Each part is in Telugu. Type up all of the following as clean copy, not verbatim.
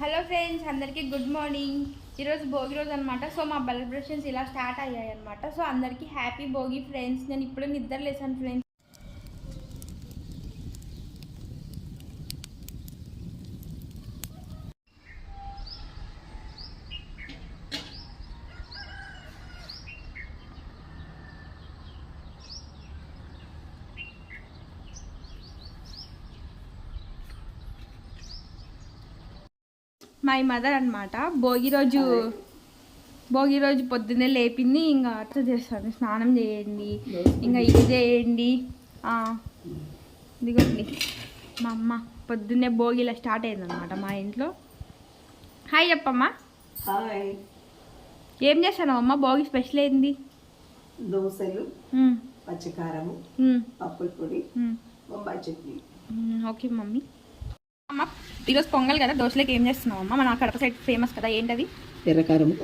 హలో ఫ్రెండ్స్, అందరికీ గుడ్ మార్నింగ్. ఈరోజు భోగి రోజు అనమాట. సో మా సెలబ్రేషన్స్ ఇలా స్టార్ట్ అయ్యాయి అనమాట. సో అందరికీ హ్యాపీ భోగి ఫ్రెండ్స్. నేను ఇప్పుడే నిద్ర లేసాను ఫ్రెండ్స్. మై మదర్ అనమాట. భోగి రోజు పొద్దున్నే లేపింది. ఇంకా అట్లా చేస్తాను, స్నానం చేయండి, ఇంకా ఇది చేయండి. ఇదిగోండి మా అమ్మ పొద్దున్నే భోగిలా స్టార్ట్ అయిందనమాట మా ఇంట్లో. హాయ్ చెప్పమ్మా. హాయ్. ఏం చేస్తాను అమ్మ? భోగి స్పెషల్ ఏంది? దోశలు, పచ్చికారము, పప్పుల పొడి, బొంబాయి చట్నీ. Okay mummy. అమ్మ ఈరోజు పొంగల్ కదా, దోశలకి ఏం చేస్తున్నావు అమ్మ? మన కడప సైడ్ ఫేమస్ కదా, ఏంటది? ఎర్రకారము,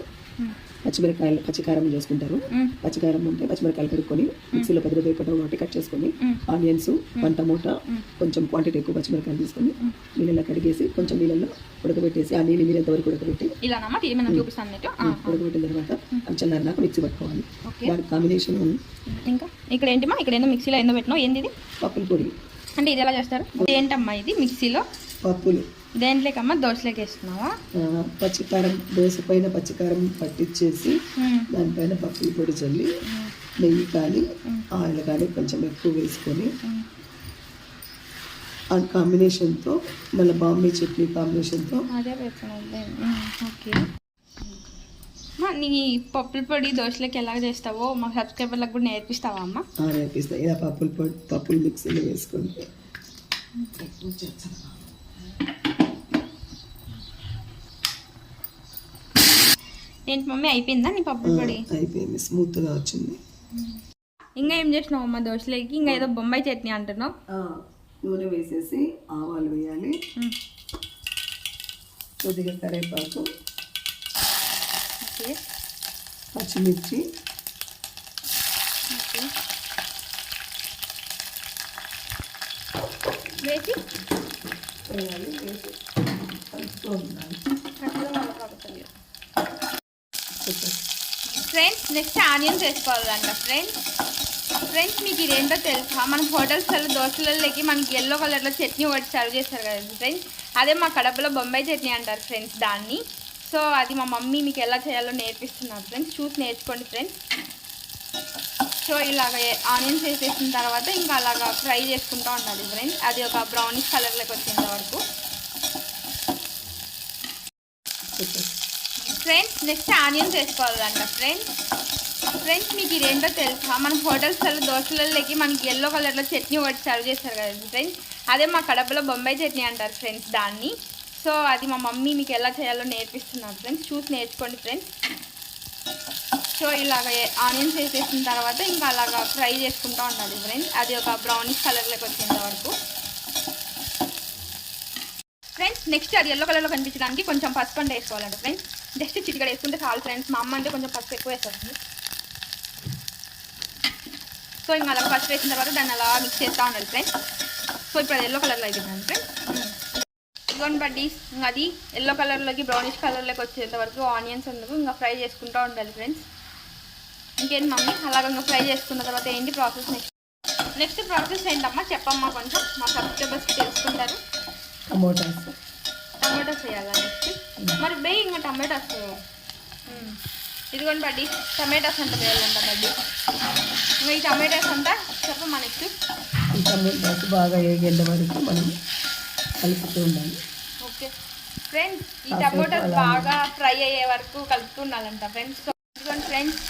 పచ్చిమిరకాయలు, పచ్చికారం చేసుకుంటారు. పచ్చికారం ఉంటే పచ్చిమిరకాయలు కడుక్కొని మిక్సీలో 10 రూపాయలు టమాటో కట్ చేసుకొని, ఆనియన్స్ 1 టమోటా, కొంచెం క్వాంటిటీ ఎక్కువ పచ్చిమిరకాయలు తీసుకొని నీళ్ళలో కడిగేసి కొంచెం నీళ్ళలో ఉడకబెట్టేసి ఆ నీళ్ళు మీరేంత వరకు ఉడకబెట్టి ఉడకబెట్టిన తర్వాత అవి చల్లారినాక మిక్సీ పట్టుకోవాలి. దానికి కాంబినేషన్ ఇంకా ఇక్కడ ఏంటమ్మా? ఇక్కడ ఏందో మిక్సీలో ఏందో పెట్టినావు, ఏంది ఇది? పప్పుల పొడి. అంటే ఇది ఎలా చేస్తారు? ఏంటమ్మా ఇది మిక్సీలో? పప్పులు. దేంట్లోకమ్మా? దోశలోకి వేస్తున్నావా? పచ్చికారం, దోశ పైన పచ్చికారం పట్టించేసి దానిపైన పప్పుల పొడి చల్లి నెయ్యి కానీ ఆయిల్ కానీ కొంచెం ఎక్కువ వేసుకొని ఆ కాంబినేషన్తో మళ్ళీ బాంబే చట్నీ కాంబినేషన్తో అదే ఓకే. నీ పప్పుల పొడి దోశలోకి ఎలా చేస్తావో మా సబ్స్క్రైబర్లకు కూడా నేర్పిస్తావా అమ్మ? నేర్పిస్తా. ఇలా పప్పులు మిక్సీలో వేసుకుంటే ఏంటి మమ్మీ, అయిపోయిందా నీ పప్పుల పొడి? అయిపోయింది, స్మూత్గా వచ్చింది. ఇంకా ఏం చేసినావు అమ్మ దోశలోకి? ఇంకా ఏదో బొంబాయి చట్నీ అంటున్నావు. నూనె వేసేసి ఆవాలు వేయాలి, కొద్దిగా కరివేపాకు, పచ్చిమిర్చి, వేసి వేయాలి. వేసి కలుపుతూ ఉండాలి. ఫ్రెండ్స్ నెక్స్ట్ ఆనియన్స్ వేసుకోవాలంట. ఫ్రెండ్స్ మీకు ఇదేంటో తెలుసా? మన హోటల్స్లో దోశలలోకి మనకి ఎల్లో కలర్లో చట్నీ ఒకటి సర్వ్ చేస్తారు కదా ఫ్రెండ్స్, అదే మా కడపలో బొంబాయి చట్నీ అంటారు ఫ్రెండ్స్ దాన్ని. సో అది మా మమ్మీ మీకు ఎలా చేయాలో నేర్పిస్తున్నారు ఫ్రెండ్స్, చూసి నేర్చుకోండి ఫ్రెండ్స్. సో ఇలాగ ఆనియన్స్ వేసేసిన తర్వాత ఇంకా అలాగా ఫ్రై చేసుకుంటూ ఉండాలి ఫ్రెండ్స్, అది ఒక బ్రౌనిష్ కలర్లోకి వచ్చేంత వరకు. ఫ్రెండ్స్ నెక్స్ట్ ఆనియన్స్ వేసుకోవాలంట. ఫ్రెండ్స్ మీకు ఇదేంటో తెలుసా? మన హోటల్స్లో దోశలలోకి మనకి ఎల్లో కలర్లో చట్నీ ఒకటి సర్వ్ చేస్తారు కదా ఫ్రెండ్స్, అదే మా కడపలో బొంబాయి చట్నీ అంటారు ఫ్రెండ్స్ దాన్ని. సో అది మా మమ్మీ మీకు ఎలా చేయాలో నేర్పిస్తున్నారు ఫ్రెండ్స్, చూసి నేర్చుకోండి ఫ్రెండ్స్. సో ఇలాగ ఆనియన్స్ వేసేసిన తర్వాత ఇంకా అలాగా ఫ్రై చేసుకుంటూ ఉండాలి ఫ్రెండ్స్, అది ఒక బ్రౌనిష్ కలర్లోకి వచ్చేంత వరకు. ఫ్రెండ్స్ నెక్స్ట్ అది ఎల్లో కలర్లో కనిపించడానికి కొంచెం పసుపు అంటే వేసుకోవాలండి ఫ్రెండ్స్, జస్ట్ చిటికడ వేసుకుంటే చాలు ఫ్రెండ్స్. మా అమ్మ అంటే కొంచెం పసుపు ఎక్కువ వేస్తుంది. సో ఇంకా అలా పసుపు వేసిన తర్వాత దాన్ని అలా మిక్స్ చేస్తూ ఉండాలి ఫ్రెండ్స్. సో ఇప్పుడు అది ఎల్లో కలర్లో అయిపోయింది ఫ్రెండ్స్. ఇదిగోండి బడ్డీస్, ఇంకా అది ఎల్లో కలర్లోకి బ్రౌనిష్ కలర్లోకి వచ్చేంత వరకు ఆనియన్స్ అందుకు ఇంకా ఫ్రై చేసుకుంటూ ఉండాలి ఫ్రెండ్స్. ఇంకేంటి మమ్మీ అలాగ ఇంకా ఫ్రై చేసుకున్న తర్వాత ఏంటి ప్రాసెస్? నెక్స్ట్ ప్రాసెస్ ఏంటమ్మా చెప్పమ్మా, కొంచెం మా సబ్స్క్రైబర్స్ తెలుసుకుంటారు. టమాటోస్ వేయాలా నెక్స్ట్? మరి బేయి ఇంకా టమాటోస్. ఇదిగోండి బడ్డీ, టమాటోస్ అంతా వేయాలంట బడ్డీ. ఇంకా ఈ టమాటోస్ అంతా చెప్పమ్మా నెక్స్ట్. ఈ టమాటోస్ బాగా వేగేంత వరకు మనం కలుపుతూ ఉండాలి. ఓకే ఫ్రెండ్స్, ఈ టమాటోస్ బాగా ఫ్రై అయ్యే వరకు కలుపుతూ ఉండాలంట ఫ్రెండ్స్. సో ఇదిగోండి ఫ్రెండ్స్,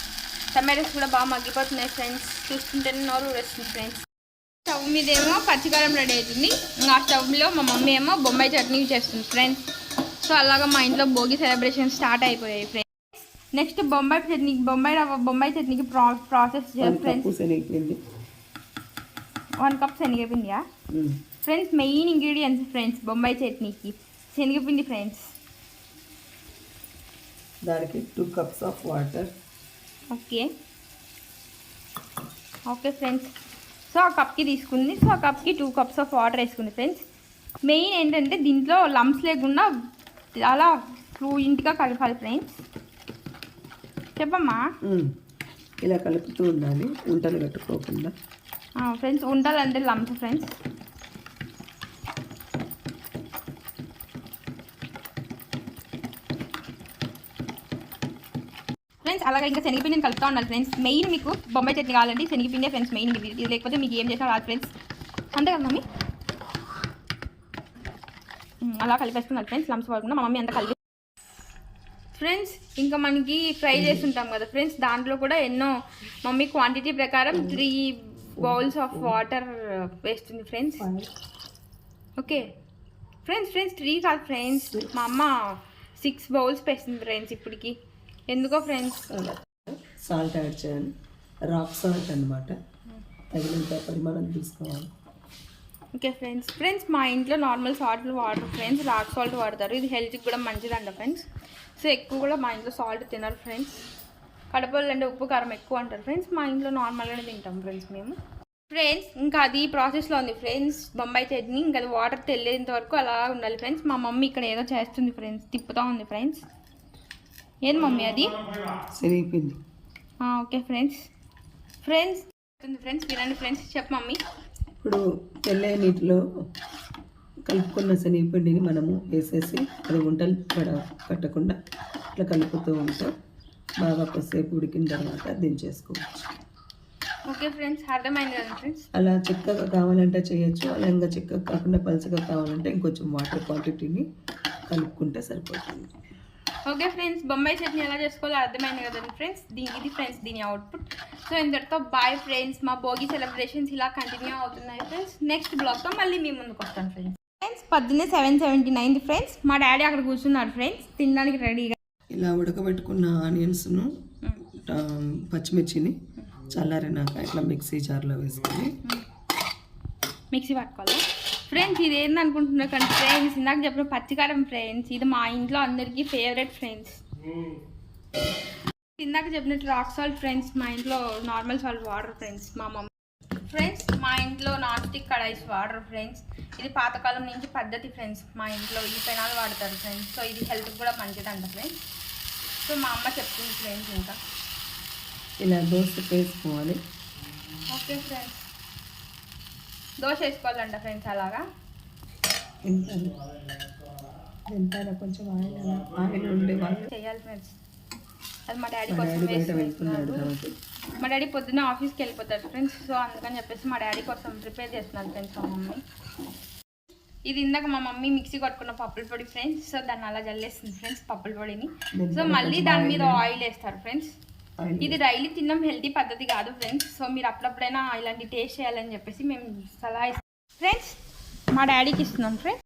టమాటోస్ కూడా బాగా మగ్గిపోతున్నాయి ఫ్రెండ్స్, చూస్తుంటేనే నోరు ఊరేస్తుంది ఫ్రెండ్స్. స్టవ్ మీదేమో పచ్చికారం రెడీ అవుతుంది, ఇంకా ఆ స్టవ్లో మా మమ్మీ ఏమో బొంబాయి చట్నీ చేస్తుంది ఫ్రెండ్స్. సో అలాగా మా ఇంట్లో భోగి సెలబ్రేషన్ స్టార్ట్ అయిపోయాయి ఫ్రెండ్స్. నెక్స్ట్ బొంబాయి చట్నీకి ప్రాసెస్ ఫ్రెండ్స్. 1 కప్ శనగపిండియా friends? Main ingredients friends Bombay చట్నీకి శనగపిండి ఫ్రెండ్స్. దానికి 2 cups of water. Okay friends, so ఆ కప్కి తీసుకుంది. సో ఆ కప్కి 2 కప్స్ ఆఫ్ వాటర్ వేసుకుంది ఫ్రెండ్స్. మెయిన్ ఏంటంటే దీంట్లో లంప్స్ లేకుండా చాలా ఫ్లూయెంట్గా కలపాలి ఫ్రెండ్స్. చెప్పమ్మా. ఇలా కలుపుతూ ఉండాలి, ఉంటలు కట్టుకోకుండా. ఫ్రెండ్స్ ఉండాలంటే లంప్స్ ఫ్రెండ్స్. ఫ్రెండ్స్ అలాగే ఇంకా శనగపిండిని కలుపుతూ ఉండాలి ఫ్రెండ్స్. మెయిన్ మీకు బొంబాయి చట్నీ కావాలంటే శనగపిండే ఫ్రెండ్స్ మెయిన్. ఇది లేకపోతే మీకు ఏం చేసినా రాదు ఫ్రెండ్స్. అంతే కదా మమ్మీ? అలా కలిపేస్తున్నారు ఫ్రెండ్స్, లంప్స్ పడకుండా. మా మమ్మీ అంతా కలిపి ఫ్రెండ్స్. ఇంకా మనకి ఫ్రై చేస్తుంటాం కదా ఫ్రెండ్స్, దాంట్లో కూడా ఎన్నో మమ్మీ క్వాంటిటీ ప్రకారం 3 బౌల్స్ ఆఫ్ వాటర్ వేస్తుంది ఫ్రెండ్స్. ఓకే ఫ్రెండ్స్ 3 కాదు ఫ్రెండ్స్, మా అమ్మ 6 బౌల్స్ వేస్తుంది ఫ్రెండ్స్ ఇప్పటికి. ఎందుకో ఫ్రెండ్స్ సాల్ట్ యాడ్ చేయాలి, రాక్ సాల్ట్ అన్నమాట. తగినంత పరిమాణం తీసుకోవాలి. ఓకే ఫ్రెండ్స్ మా ఇంట్లో నార్మల్ సాల్ట్ వాడరు ఫ్రెండ్స్, రాక్ సాల్ట్ వాడతారు. ఇది హెల్త్కి కూడా మంచిదంట ఫ్రెండ్స్. సో ఎక్కువ కూడా మా ఇంట్లో సాల్ట్ తినరు ఫ్రెండ్స్. కడపలు అంటే ఉప్పు కారం ఎక్కువ అంటారు ఫ్రెండ్స్, మా ఇంట్లో నార్మల్గానే తింటాం ఫ్రెండ్స్ మేము. ఫ్రెండ్స్ ఇంకా అది ప్రాసెస్లో ఉంది ఫ్రెండ్స్ బొంబాయి చట్నీ. ఇంకా అది వాటర్ తెల్లేంత వరకు అలా ఉండాలి ఫ్రెండ్స్. మా మమ్మీ ఇక్కడ ఏదో చేస్తుంది ఫ్రెండ్స్, తిప్పుతూ ఉంది ఫ్రెండ్స్. ఏది మమ్మీ అది? శనగపిండి. ఓకే ఫ్రెండ్స్ వినండి ఫ్రెండ్స్. చెప్పు మమ్మీ. ఇప్పుడు తెల్ల నీటిలో కలుపుకున్న శనగపిండిని మనము వేసేసి అది వంటలు కట్టకుండా ఇట్లా కలుపుతూ ఉంటే బాగా కొద్దిసేపు ఉడికిన తర్వాత దించేసుకోవచ్చు. ఓకే ఫ్రెండ్స్ అర్థమైంది కదా ఫ్రెండ్స్. అలా చిక్కగా కావాలంటే చేయొచ్చు, అలా ఇంకా చిక్కగా కాకుండా పలుచగా కావాలంటే ఇంకొంచెం వాటర్ క్వాంటిటీని కలుపుకుంటే సరిపోతుంది. ఓకే ఫ్రెండ్స్ బొంబాయి చట్నీ ఎలా చేసుకోవాలో అర్థమైంది కదండి ఫ్రెండ్స్. ఇది ఫ్రెండ్స్ దీని అవుట్పుట్. సో ఇంతటితో బాయ్ ఫ్రెండ్స్. మా భోగి సెలబ్రేషన్స్ ఇలా కంటిన్యూ అవుతున్నాయి ఫ్రెండ్స్. నెక్స్ట్ బ్లాగ్తో మళ్ళీ మీ ముందుకు వస్తాను ఫ్రెండ్స్. పొద్దున్నే 7:79 ఫ్రెండ్స్. మా డాడీ అక్కడ కూర్చున్నాడు ఫ్రెండ్స్ తినడానికి రెడీగా. ఇలా ఉడకబెట్టుకున్న ఆనియన్స్ను పచ్చిమిర్చిని చల్లారినాక ఇట్లా మిక్సీ జార్లో వేసుకొని మిక్సీ పట్టుకోవాలి ఫ్రెండ్స్. ఇది ఏందనుకుంటున్నారు కానీ ఫ్రెండ్స్ ఇందాక చెప్పిన పచ్చికారం ఫ్రెండ్స్, ఇది మా ఇంట్లో అందరికీ ఫేవరెట్ ఫ్రెండ్స్. ఇందాక చెప్పినట్టు రాక్ సాల్ట్ ఫ్రెండ్స్, మా ఇంట్లో నార్మల్ సాల్ట్ వాటర్ ఫ్రెండ్స్. మా మమ్మీ ఫ్రెండ్స్ మా ఇంట్లో non stick kadhais water friends. ఇది పాతకాలం నుంచి పద్ధతి ఫ్రెండ్స్. మా ఇంట్లో ఈ పెనాలు వాడతారు ఫ్రెండ్స్. సో ఇది హెల్త్కి కూడా మంచిదంట ఫ్రెండ్స్. సో మా అమ్మ చెప్తుంది ఫ్రెండ్స్. ఇంకా ఇలా దోశ వేసుకోవాలి. ఓకే ఫ్రెండ్స్ దోశ వేసుకోవాలంట ఫ్రెండ్స్. అలాగా ఎంత కొంచెం ఆయిల్ ఉండే వాళ్ళు చేయాలి ఫ్రెండ్స్. అది మా డాడీ కోసం వేస్తున్నాడు. మా డాడీ పొద్దున్న ఆఫీస్కి వెళ్ళిపోతారు ఫ్రెండ్స్. సో అందుకని చెప్పేసి మా డాడీ కోసం ప్రిపేర్ చేస్తున్నారు ఫ్రెండ్స్ మా మమ్మీ. ఇది ఇందాక మా మమ్మీ మిక్సీ కొట్టుకున్న పప్పుల పొడి ఫ్రెండ్స్. సో దాన్ని అలా జల్లేస్తుంది ఫ్రెండ్స్ పప్పుల పొడిని. సో మళ్ళీ దాని మీద ఆయిల్ వేస్తారు ఫ్రెండ్స్. ఇది డైలీ తినడం హెల్తీ పద్ధతి కాదు ఫ్రెండ్స్. సో మీరు అప్పుడప్పుడైనా ఇలాంటి టేస్ట్ చేయాలని చెప్పేసి మేము సలహా ఇస్తాం ఫ్రెండ్స్. మా డాడీకి ఇస్తున్నాం ఫ్రెండ్స్.